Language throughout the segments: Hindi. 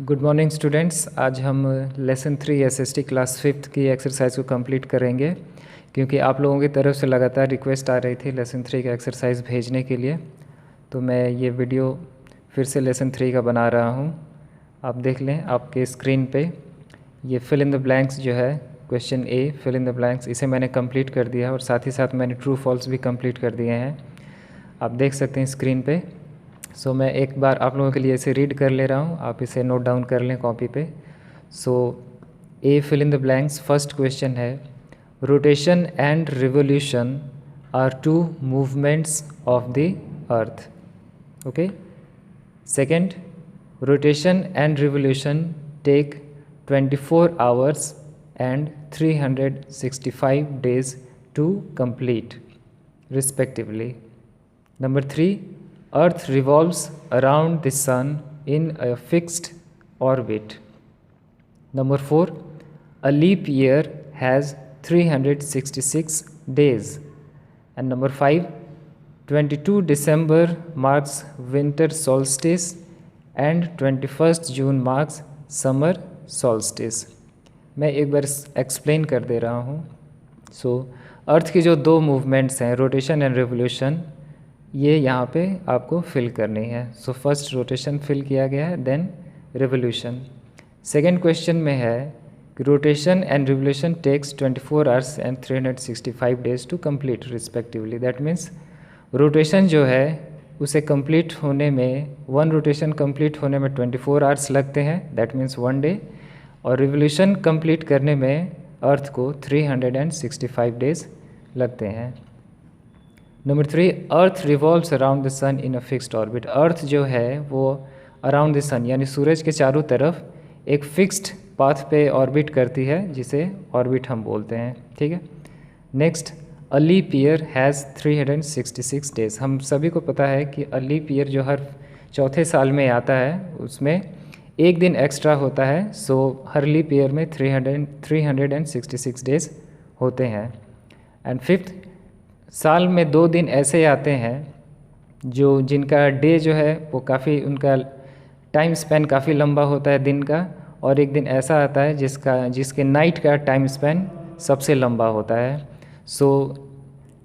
Good morning students. आज हम लेसन 3 एसएसटी क्लास 5th की एक्सरसाइज को कंप्लीट करेंगे, क्योंकि आप लोगों की तरफ से लगातार रिक्वेस्ट आ रही थी लेसन 3 का एक्सरसाइज भेजने के लिए। तो मैं ये वीडियो फिर से लेसन 3 का बना रहा हूँ। आप देख लें आपके स्क्रीन पे ये फिल इन द ब्लैंक्स जो है, question A fill in the blanks, इसे मैंने कंप्लीट कर दिया और साथ ही साथ मैंने ट्रू फॉल्स भी कंप्लीट कर दिए हैं। आप देख सकते हैं स्क्रीन पे। सो मैं एक बार आप लोगों के लिए इसे रीड कर ले रहा हूँ, आप इसे नोट डाउन कर लें कॉपी पे। So a fill in the blanks, first question है, rotation and revolution are two movements of the earth. Okay. Second, rotation and revolution take 24 hours and 365 days to complete respectively. Number 3, Earth revolves around the Sun in a fixed orbit. Number 4, a leap year has 366 days. And number 5, 22 December marks winter solstice and 21st June marks summer solstice. मैं एक बार एक्सप्लेन कर दे रहा हूँ। सो अर्थ की जो दो मूवमेंट्स हैं, रोटेशन एंड रिवोल्यूशन, ये यहाँ पे आपको फिल करनी है। सो फर्स्ट रोटेशन फिल किया गया है, देन रिवोल्यूशन। सेकेंड क्वेश्चन में है कि rotation and revolution takes 24 hours and 365 days to complete respectively. That means rotation जो है उसे कंप्लीट होने में, वन रोटेशन कंप्लीट होने में 24 hours लगते हैं, दैट मीन्स 1 day, और रिवोल्यूशन कंप्लीट करने में अर्थ को 365 days लगते हैं। Number 3, earth revolves around the sun in a fixed orbit. Earth जो है वो अराउंड द सन यानी सूरज के चारों तरफ एक फिक्स्ड पाथ पे ऑर्बिट करती है, जिसे ऑर्बिट हम बोलते हैं। ठीक है। Next, a leap year has 366 days। हम सभी को पता है कि अ लीप ईयर जो हर चौथे साल में आता है उसमें एक दिन एक्स्ट्रा होता है। सो हर लीप ईयर में 366 days होते हैं। एंड फिफ्थ, साल में 2 दिन ऐसे आते हैं जो जिनका डे जो है वो काफ़ी, उनका टाइम स्पेन काफ़ी लंबा होता है दिन का, और एक दिन ऐसा आता है जिसके नाइट का टाइम स्पेन सबसे लंबा होता है। सो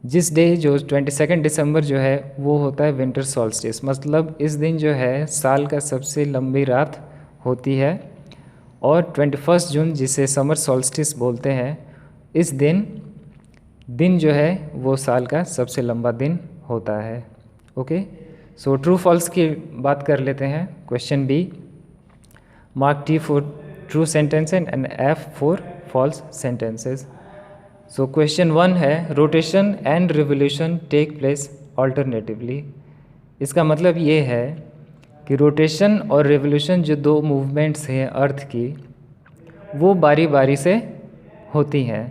जिस डे जो 22 दिसंबर जो है वो होता है विंटर सॉल्स्टिस, मतलब इस दिन जो है साल का सबसे लंबी रात होती है। और 21 जून जिसे समर सॉल्स्टिस बोलते हैं, इस दिन जो है वो साल का सबसे लंबा दिन होता है। ओके। सो ट्रू फॉल्स की बात कर लेते हैं। Question B, mark T for true sentences and F for false sentences. So question 1 है, rotation and revolution take place alternatively. इसका मतलब ये है कि रोटेशन और रिवोल्यूशन जो दो मूवमेंट्स हैं अर्थ की, वो बारी बारी से होती हैं।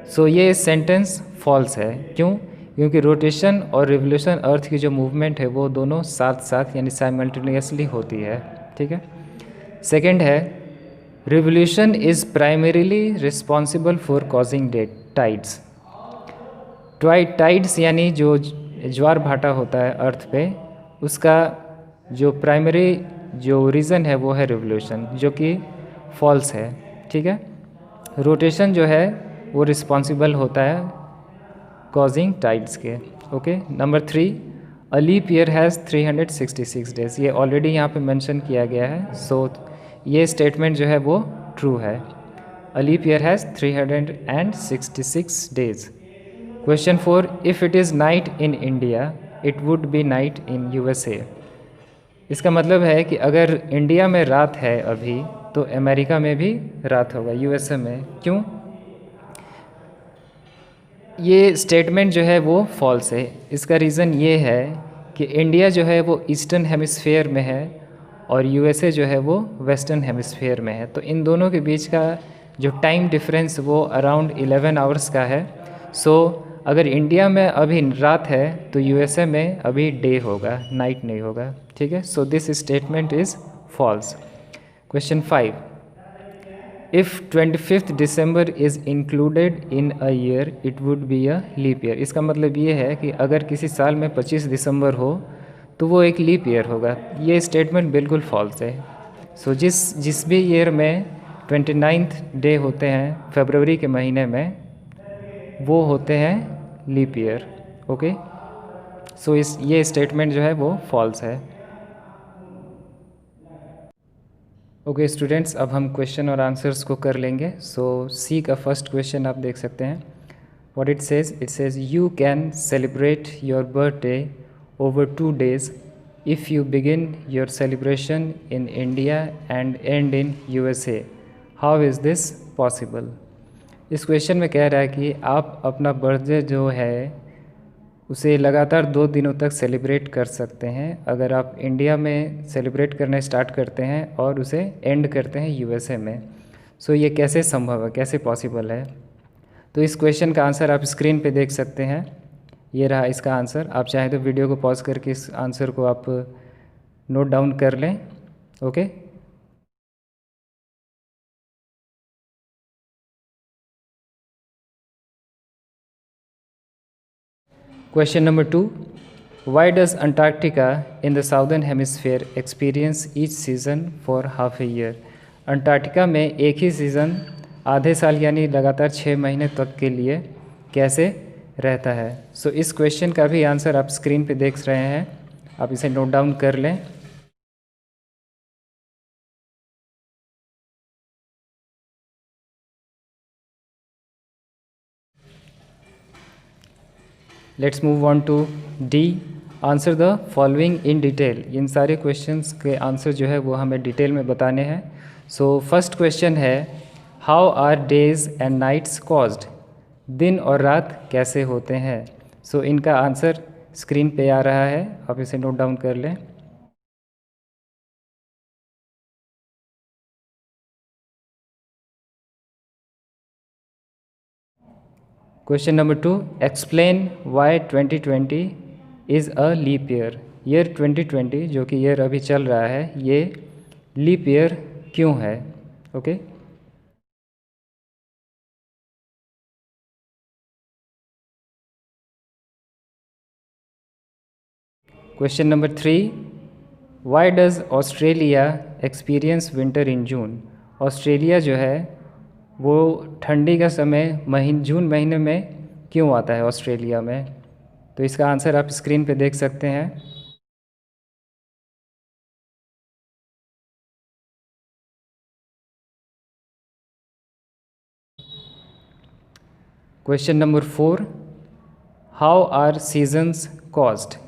सो ये सेंटेंस फॉल्स है। क्यों? क्योंकि रोटेशन और रिवोल्यूशन अर्थ की जो मूवमेंट है वो दोनों साथ साथ यानी साइमल्टेनियसली होती है। ठीक है। सेकंड है, revolution is primarily responsible for causing tides. Tides यानी जो ज्वार भाटा होता है अर्थ पे, उसका जो प्राइमरी जो रीज़न है वो है रिवोल्यूशन, जो कि फॉल्स है। ठीक है। रोटेशन जो है वो रिस्पॉन्सिबल होता है कॉजिंग टाइड्स के। Okay. Number 3, a leap year has 366 days। ये ऑलरेडी यहाँ पे मेंशन किया गया है। सो ये स्टेटमेंट जो है वो ट्रू है। A leap year has 366 days। Question 4, if it is night in India it would be night in USA. इसका मतलब है कि अगर इंडिया में रात है अभी, तो अमेरिका में भी रात होगा, यूएसए में। क्यों? ये स्टेटमेंट जो है वो फॉल्स है। इसका रीज़न ये है कि इंडिया जो है वो ईस्टर्न हेमिस्फीयर में है और यूएसए जो है वो वेस्टर्न हेमिस्फीयर में है। तो इन दोनों के बीच का जो टाइम डिफरेंस वो अराउंड 11 hours का है। सो अगर इंडिया में अभी रात है तो यूएसए में अभी डे होगा, नाइट नहीं होगा। ठीक है। So this statement is false. Question 5, if 25 December is included in a year it would be a leap year. इसका मतलब ये है कि अगर किसी साल में 25 दिसंबर हो तो वो एक लीप ईयर होगा। ये स्टेटमेंट बिल्कुल फॉल्स है। सो जिस भी ईयर में 29th डे होते हैं फरवरी के महीने में, वो होते हैं लीप ईयर। ओके, सो ये स्टेटमेंट जो है वो फॉल्स है। ओके स्टूडेंट्स, अब हम क्वेश्चन और आंसर्स को कर लेंगे। सो सी का फर्स्ट क्वेश्चन आप देख सकते हैं। What it says you can celebrate your birthday over 2 days if you begin your celebration in India and end in USA. How is this possible? इस क्वेश्चन में कह रहा है कि आप अपना बर्थडे जो है उसे लगातार 2 दिनों तक सेलिब्रेट कर सकते हैं अगर आप इंडिया में सेलिब्रेट करना स्टार्ट करते हैं और उसे एंड करते हैं यूएसए में। सो ये कैसे संभव है, कैसे पॉसिबल है? तो इस क्वेश्चन का आंसर आप स्क्रीन पे देख सकते हैं। ये रहा इसका आंसर। आप चाहें तो वीडियो को पॉज करके इस आंसर को आप नोट डाउन कर लें। Okay, question number 2, why does Antarctica in the southern hemisphere experience each season for half a year? Antarctica में एक ही सीज़न आधे साल यानी लगातार 6 महीने तक के लिए कैसे रहता है? सो इस क्वेश्चन का भी आंसर आप स्क्रीन पे देख रहे हैं, आप इसे नोट डाउन कर लें। Let's move on to D, answer the following in detail. इन सारे क्वेश्चंस के आंसर जो है वो हमें डिटेल में बताने हैं। सो फर्स्ट क्वेश्चन है, how are days and nights caused? दिन और रात कैसे होते हैं? सो इनका आंसर स्क्रीन पे आ रहा है, आप इसे नोट डाउन कर लें। Question number 2, explain why 2020 is a leap year? Year 2020 जो कि ईयर अभी चल रहा है, ये लीप ईयर क्यों है? Okay, question number 3, why does Australia experience winter in June? Australia जो है वो ठंडी का समय जून महीने में क्यों आता है ऑस्ट्रेलिया में? तो इसका आंसर आप स्क्रीन पे देख सकते हैं। Question number 4, how are seasons caused?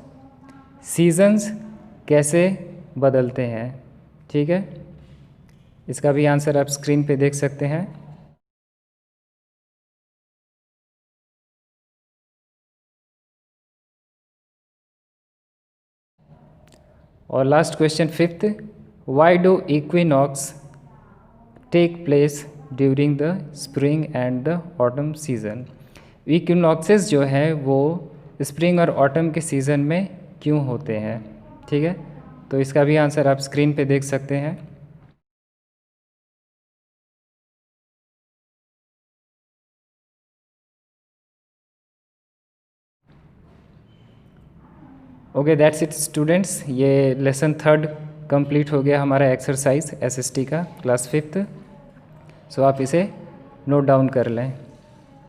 Seasons कैसे बदलते हैं? ठीक है, इसका भी आंसर आप स्क्रीन पे देख सकते हैं। और last question 5th, why do equinox take place during the spring and the autumn season? Equinoxes जो है वो स्प्रिंग और ऑटम के सीज़न में क्यों होते हैं? ठीक है, तो इसका भी आंसर आप स्क्रीन पे देख सकते हैं। ओके, दैट्स इट स्टूडेंट्स, ये लेसन 3rd कंप्लीट हो गया हमारा एक्सरसाइज एसएसटी का क्लास 5th। सो आप इसे नोट डाउन कर लें।